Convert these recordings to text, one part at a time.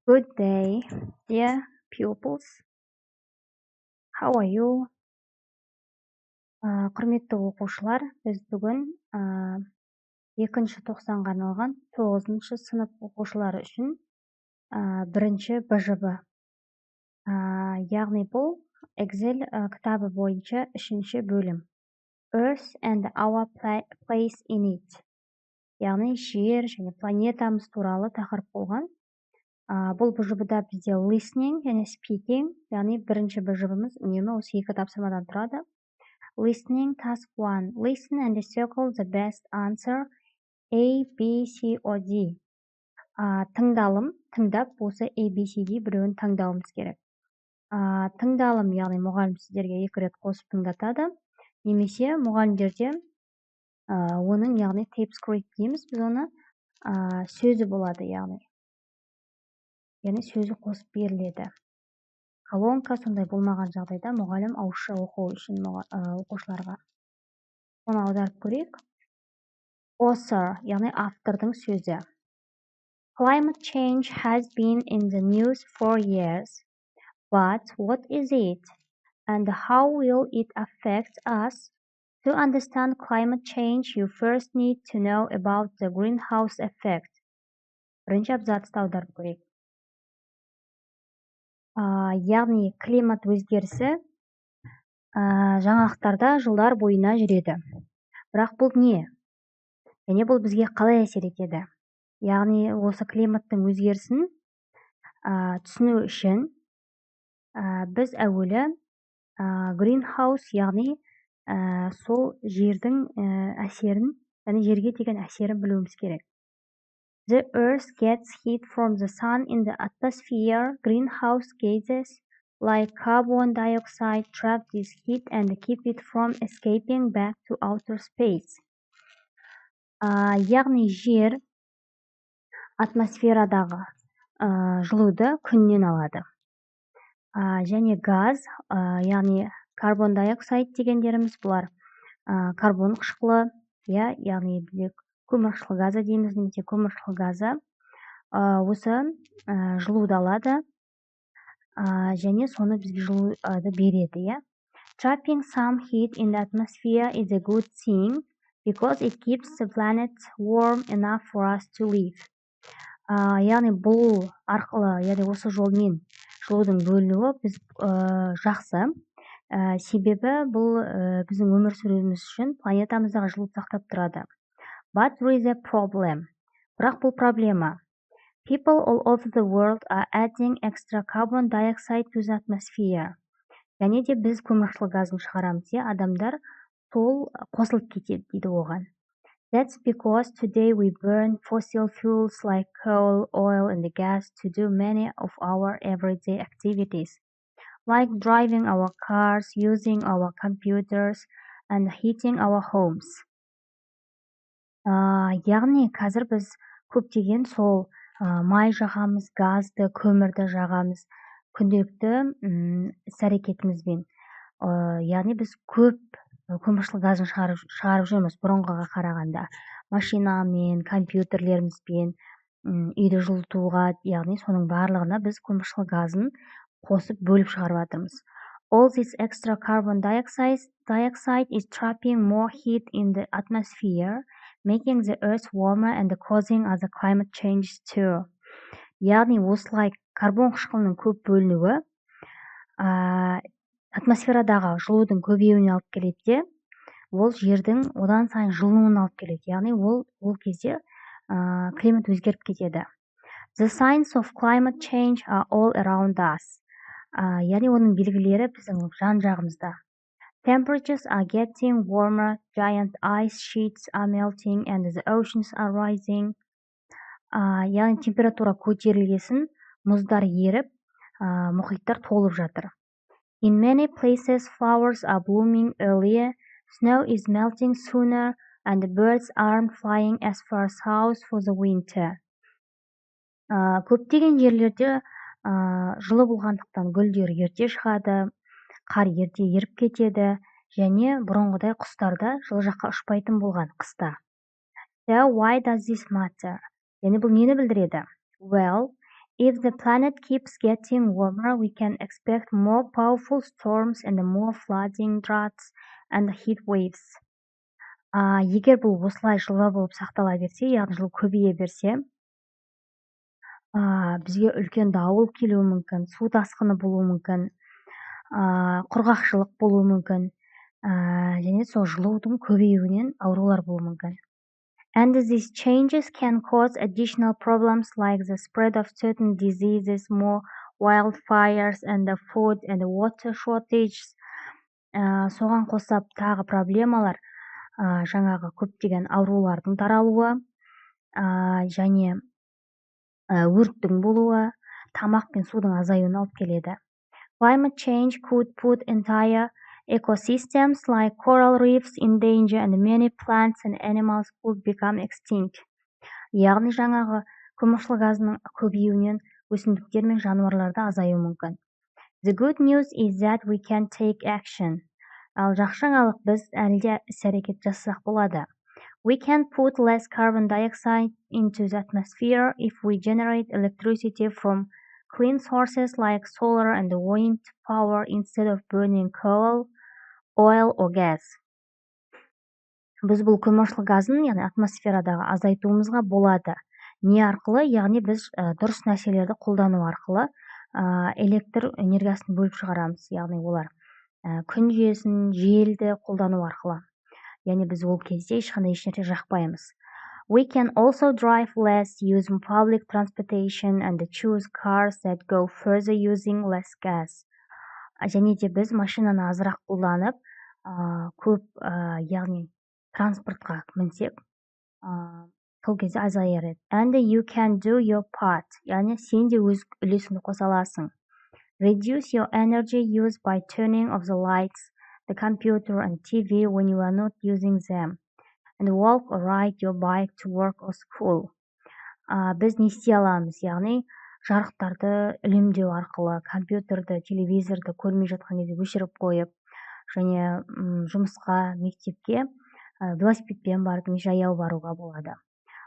Good day, dear pupils. How are you? Құрметті оқушылар, біз бүгін екінші тоқсанға арналған 9-шы сынып оқушылары үшін бірінші БЖБ. Яғни бұл Excel кітабы бойынша 3-ші бөлім. Earth and our place in it. Яғни жер және планетамыз туралы тақырып болған. Бұл БЖБ-да бізде listening және speaking, яғни бірінші БЖБ-міз үнемі осы екі тапсырмадан тұрады. Listening task 1. Listen and circle the best answer A, B, C or D. Тыңдалым, тыңдап, осы A, B, C, D біреуін таңдауымыз керек. Тыңдалым, яғни мұғалім сіздерге 2 рет қосып тыңдатады. Немесе мұғалімдерде оның, яғни tape script дейміз, біз оны сөзі болады, яғни сөзі қосып беріледі. Колонка сондай болмаған жағдайда мұғалім ауызша оқу үшін оқушыларға. Оны аударып көрейік. Author, яғни автордың сөзі. Climate change has been in the news for years. But what is it? And how will it affect us? To understand climate change, you first need to know about the greenhouse effect. Бірінші абзацты аударып көрейік. Яғни климат өзгерісі жаңалықтарда жылдар бойына жүреді. Бірақ бұл не? Және бұл бізге қалай әсер етеді? Яғни осы климаттың өзгерісін түсіну үшін біз әуелі greenhouse, яғни сол жердің әсерін, яғни жерге деген әсерін білуіміз керек. The earth gets heat from the sun in the atmosphere. Greenhouse gases like carbon dioxide trap this heat and keep it from escaping back to outer space. Яғни жер атмосферадағы жылуды күннен алады. Және газ, яғни карбон диоксид дегендеріміз бұлар карбон қышқылы, яғни көмірқышқыл газы дейміз, немесе көмірқышқыл газы осы жылуды алады және соны бізге жылуды береді. Trapping some heat in the atmosphere is a good thing because it keeps the planet warm enough for us to live. Яғни бұл арқылы, яғни осы жолмен жылудың бөлінуі біз жақсы. Себебі бұл біздің өмір сүруіміз үшін планетамыздағы жылуды сақтап тұрады. But there is a problem. Бірақ бұл проблема. People all over the world are adding extra carbon dioxide to the atmosphere. Және де біз көмірқышқыл газын шығарамыз, адамдар сол қосылып кетеді дейді оған. That's because today we burn fossil fuels like coal, oil and gas to do many of our everyday activities, like driving our cars, using our computers and heating our homes. Яғни қазір біз көптеген сол май жағамыз, газды, көмірді жағамыз күнделікті іс-әрекетімізбен. Яғни біз көп көмірқышқыл газын шығарып жүрміз бұрынғыға қарағанда. Машинамен, компьютерлерімізбен, үйді жылытуға, яғни соның барлығына біз көмірқышқыл газын қосып бөліп шығарып жатырмыз. All this extra carbon dioxide is trapping more heat in the atmosphere, making the earth warmer and causing other climate changes too. Яғни осылай карбон қышқылының көп бөлінуі атмосферадағы жылудың көбеюіне алып келеді, ол жердің одан сайын жылынуына алып келеді. Яғни ол кезде климат өзгеріп кетеді. The signs of climate change are all around us. Яғни оның белгілері біздің жан-жағымызда. Temperatures are getting warmer, giant ice sheets are melting and the oceans are rising. Яғни температура көтерілгесін, мұздар еріп, мұхиттар толып жатыр. In many places flowers are blooming earlier, snow is melting sooner and the birds aren't flying as far south for the winter. Көптеген жерлерде жылы болғандықтан гүлдер ерте шығады, қар ерте еріп кетеді, және бұрынғыдай құстарда жылы жаққа ұшпайтын болған қыста. So why does this matter? Яғни бұл нені білдіреді? Well, If the planet keeps getting warmer, we can expect more powerful storms and more flooding, droughts, and heat waves. Егер бұл осылай жылы болып сақтала берсе, яғни жыл көбейе берсе, бізге үлкен дауыл келуі мүмкін, су тасқыны болуы мүмкін, құрғақшылық болуы мүмкін, және сол жылудың көбеюінен аурулар болуы мүмкін. And these changes can cause additional problems like the spread of certain diseases, more wildfires, and the food and water shortages. Соған қосап тағы проблемалар, жаңағы көптеген аурулардың таралуы, және өрттің болуы, тамақ пен судың азаюына алып келеді. Climate change could put entire ecosystems like coral reefs in danger, and many plants and animals could become extinct. Яғни жаңағы көмірқышқыл газының көбеюінен өсімдіктер мен жануарларды азаюы мүмкін. The good news is that we can take action. Ал жақсы жаңалық, біз әлі де іс-әрекет жасасақ болады. We can put less carbon dioxide into the atmosphere if we generate electricity from clean sources like solar and wind power instead of burning coal, oil or gas. Біз бұл көмірқышқыл газын, яғни атмосферадағы азайтуымызға болады. Не арқылы? Яғни біз дұрыс нәрселерді қолдану арқылы электр энергиясын бөліп шығарамыз. Яғни олар күн жүйесін, желді қолдану арқылы. Яғни біз ол кезде ешқандай ешнәрсе жақпаймыз. We can also drive less, use public transportation and choose cars that go further using less gas. Және де біз машинаны азырақ қолданып, көп, яғни транспортқа мінсек, сол кезде азаяр еді. And you can do your part. Яғни сен де өз үлесіңді қоса аласың. Reduce your energy use by turning off the lights, the computer and TV when you are not using them. And walk or ride your bike to work or school. Біз не істей аламыз? Яғни жарықтарды үнемдеу арқылы, компьютерді, телевизорды көрмей жатқан кезде өшіріп қойып, және жұмысқа, мектепке велосипедпен барып, жаяу баруға болады.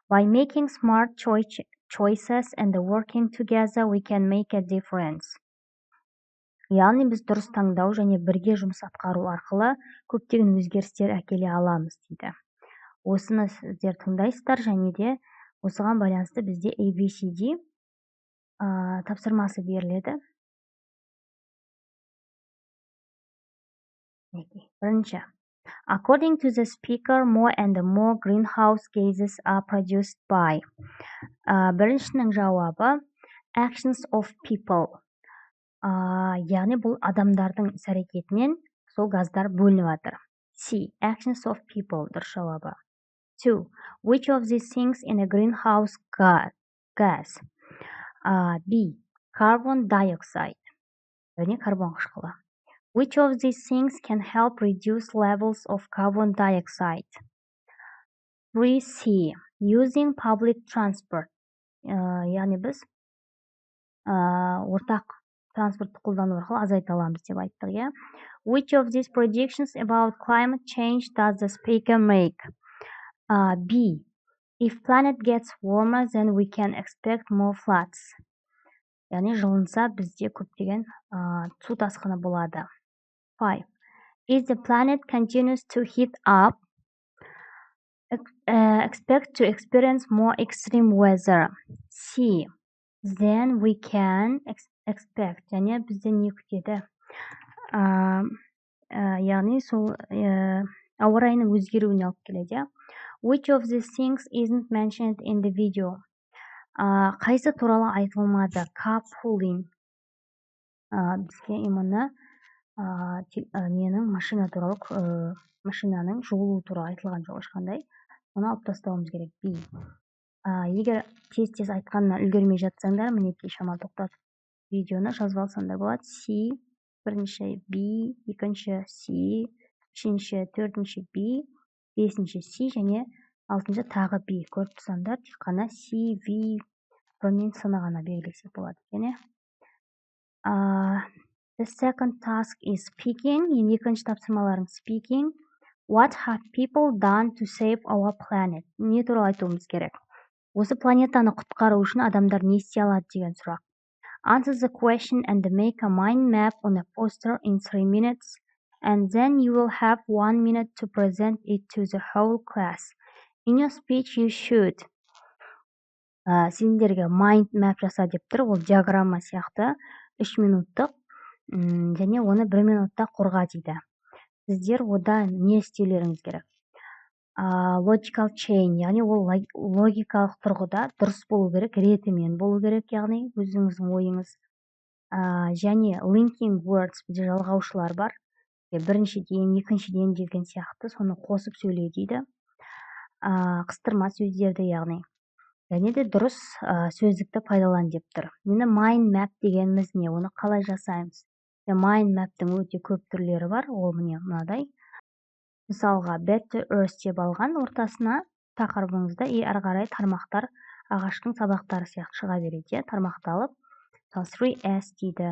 By making smart choices and working together, we can make a difference. Яғни біз дұрыс таңдау және бірге жұмыс атқару арқылы көптеген өзгерістер әкеле аламыз дейді. Осыны сіздер тыңдайсыздар, және де осыған байланысты бізде ABCD тапсырмасы беріледі. Бірінші. According to the speaker, more and more greenhouse gases are produced by. Біріншінің жауабы actions of people. Яғни бұл адамдардың іс-әрекетінен сол газдар бөлініп жатыр. C. Actions of people. Дұрыс жауабы. 2. Which of these things in a greenhouse gas? B. Carbon dioxide. Яғни карбон қышқылы. Which of these things can help reduce levels of carbon dioxide? 3C. Using public transport. Яғни біз ортақ транспортты қолдану арқылы азайта аламыз деп айттық, иә? Which of these predictions about climate change does the speaker make? B. If planet gets warmer, then we can expect more floods. Яғни жылынса бізде көптеген су тасқыны болады. 5. If the planet continues to heat up, expect to experience more extreme weather. C. Then we can expect. Яғни бізде не күтеді? Яғни сол ауа райының өзгеруіне алып келеді. Which of these things isn't mentioned in the video? Қайсы туралы айтылмады? Carpooling. Бізге именно машина туралы, машинаның жолы туралы айтылған жоқ ешқандай. Оны алып тастауымыз керек. B. Егер тез айтқанына үлгермей жатсаңдар, мінекей шамалы тоқтатып видеоны жазып алсаңдар болады. C, бірінші B, екінші C, үшінші, төртінші B, бесінші C және алтыншы тағы B. Көріп тұрсаңдар, тек қана C, V мен саны ғана белгілесек болады. The second task is speaking. Екінші тапсырмаларың speaking. What have people done to save our planet? Не туралы айтуымыз керек? Осы планетаны құтқару үшін адамдар не істей алады деген сұрақ. Answer the question and make a mind map on a poster in 3 minutes, and then you will have 1 minute to present it to the whole class. In your speech you should. Сендерге mind map жаса деп тұр, ол диаграмма сияқты 3 минуттық, және оны 1 минутта қорға дейді. Сіздер ода не істеулеріңіз керек? Logical chain, яғни ол логикалық тұрғыда дұрыс болу керек, ретімен болу керек, яғни өзіңіздің ойыңыз. Және linking words, бізде жалғаушылар бар. Біріншіден, екіншіден деген сияқты, соны қосып сөйле дейді. Қыстырма сөздерді, яғни. Және де дұрыс сөздікті пайдалан деп тұр. Мені mind map дегеніміз не? Оны қалай жасаймыз? Mind map'тің өте көп түрлері бар. Ол міне мынадай. Мысалға, bed to earth деп алған, ортасына тақырыбыңызда ары қарай тармақтар ағаштың сабақтары сияқты шыға береді, тармақталып. 3S дейді.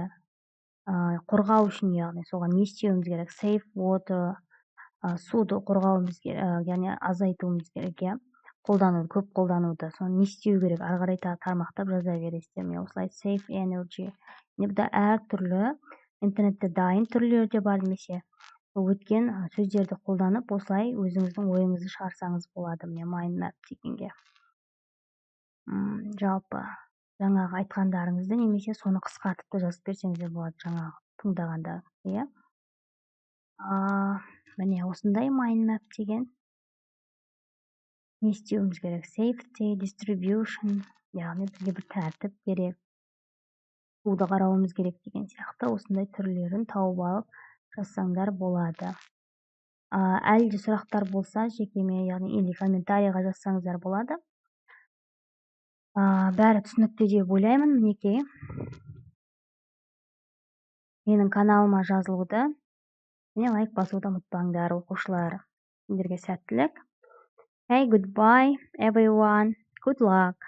Қорғау үшін, яғни соған не істеуіміз керек? Save water, суды қорғауымыз керек, яғни азайтуымыз керек, көп қолдануды. Соны не істеу керек? Ары қарай тармақтап жаза бересіздер. Мен осылай save energy. Бұда әр түрлі интернетте дайын түрлері де бар, немесе өткен сөздерді қолданып, осылай өзіңіздің ойыңызды шығарсаңыз болады. Міне mind map дегенге. Жалпы жаңағы айтқандарыңызды немесе соны қысқартып та жазып берсеңіздер болады, жаңағы тыңдағанда, иә. Міне осындай mind map деген. Не істеуіміз керек? Safety, distribution, яғни бізге бір тәртіп керек. Суды қарауымыз керек деген сияқты, осындай түрлерін тауып алып жазсаңдар болады. Әлде сұрақтар болса, жекеме, яғни или комментарийға жазсаңыздар болады. Бәрі түсінікті деп ойлаймын. Мінекей. Менің каналыма жазылуды және лайк басуды ұмытпаңдар, оқушылар. Сендерге сәттілік. Hey, goodbye everyone. Good luck.